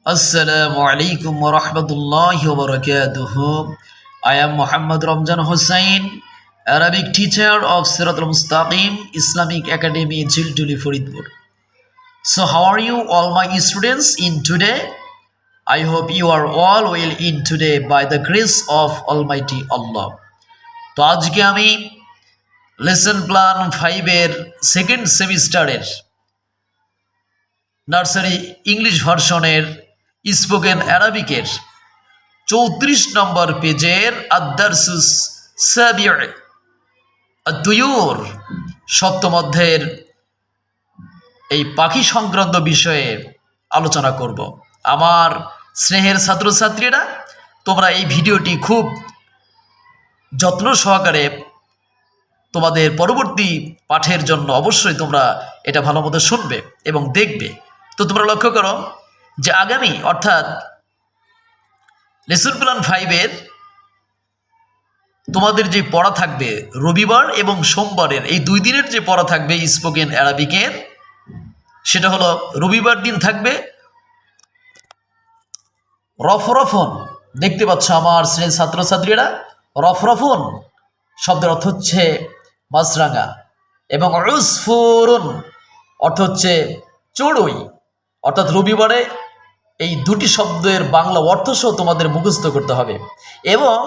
Assalamu alaikum wa rahmatullahi wa barakatuh. I am Muhammad Ramjan Hussain, Arabic teacher of Sirat al-Mustaqim Islamic Academy, Jilduli, Faridpur. So how are you all my students in today? I hope you are all well in today by the grace of Almighty Allah. তো আজকে আমি lesson plan 5 এর second সেমিস্টারের nursery English ভার্সনের spoken অ্যারাবিকের 34 নম্বর পেজের আদ-দারসুস সাবিউ আদ-দুয়ুর সপ্তম অধ্যায়ের এই পাখি সংক্রান্ত বিষয়ে আলোচনা করব। আমার স্নেহের ছাত্রছাত্রীরা, তোমরা এই ভিডিওটি খুব যত্ন সহকারে তোমাদের পরবর্তী পাঠের জন্য অবশ্যই তোমরা এটা ভালো মতো শুনবে এবং দেখবে। তো তোমরা লক্ষ্য করো যে আগামী অর্থাৎ লেসন প্ল্যান 5 এর তোমাদের যে পড়া থাকবে রবিবার এবং সোমবারের এই 2 দিনের যে পড়া থাকবে স্পোকেন অ্যারাবিকের, সেটা হলো রবিবার দিন থাকবে রফরফন। দেখতে পাচ্ছ আমার শ্রেণীর ছাত্রছাত্রীরা, রফরফন শব্দের অর্থ হচ্ছে মাছরাঙা এবং উসফুরুন অর্থ হচ্ছে চড়ুই। অর্থাৎ রবিবারে এই দুটি শব্দের বাংলা অর্থ সহ তোমাদের মুখস্থ করতে হবে। এবং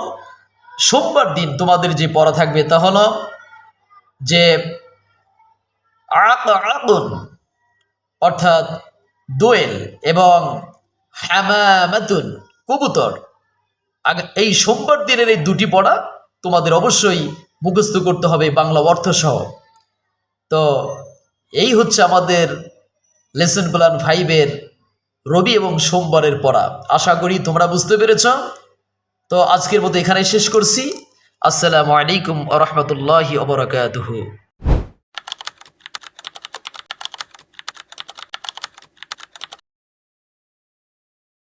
সোমবার দিন তোমাদের যে পড়া থাকবে তা হলো যে আকুন অর্থাৎ দোয়েল এবং হামামাতুন কবুতর। এই সোমবার দিনের এই দুটি পড়া তোমাদের অবশ্যই মুখস্থ করতে হবে বাংলা অর্থ সহ। তো এই হচ্ছে আমাদের লেসন প্ল্যান 5 এর রবি এবং সোমবারের পড়া। আশা করি তোমরা বুঝতে পেরেছ। তো আজকের মতো এখানে শেষ করছি। আসসালামু আলাইকুম ওয়া রাহমাতুল্লাহি ওয়া বারাকাতুহু।